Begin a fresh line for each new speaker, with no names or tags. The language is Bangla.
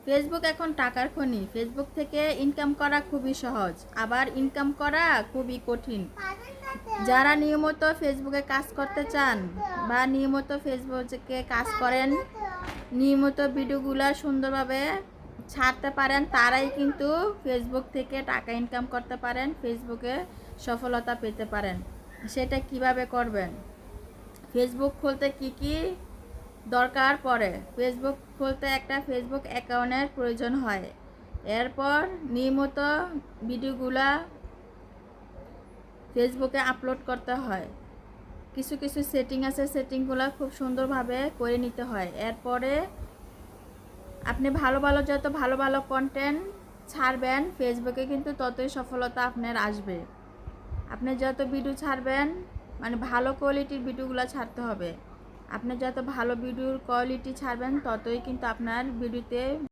ফেসবুক এখন টাকার খনি। ফেসবুক থেকে ইনকাম করা খুবই সহজ, আবার ইনকাম করা খুবই কঠিন। যারা নিয়মিত ফেসবুকে কাজ করতে চান বা নিয়মিত ফেসবুকে কাজ করেন, নিয়মিত ভিডিওগুলো সুন্দরভাবে ছাড়তে পারেন, তারাই কিন্তু ফেসবুক থেকে টাকা ইনকাম করতে পারেন, ফেসবুকে সফলতা পেতে পারেন। সেটা কিভাবে করবেন? ফেসবুক খুলতে কি কি দরকার পড়ে? ফেসবুক খুলতে একটা ফেসবুক অ্যাকাউন্টের প্রয়োজন হয়। এরপর নিয়মিত ভিডিওগুলা ফেসবুকে আপলোড করতে হয়। কিছু কিছু সেটিং আছে, সেটিংগুলো খুব সুন্দরভাবে করে নিতে হয়। এরপরে আপনি যত ভালো ভালো কন্টেন্ট ছাড়বেন ফেসবুকে, কিন্তু ততই সফলতা আপনার আসবে। আপনি যত ভিডিও ছাড়বেন, মানে ভালো কোয়ালিটির ভিডিওগুলো ছাড়তে হবে। আপনি যত ভালো ভিডিওর কোয়ালিটি ছাড়বেন, ততই কিন্তু আপনার ভিডিওতে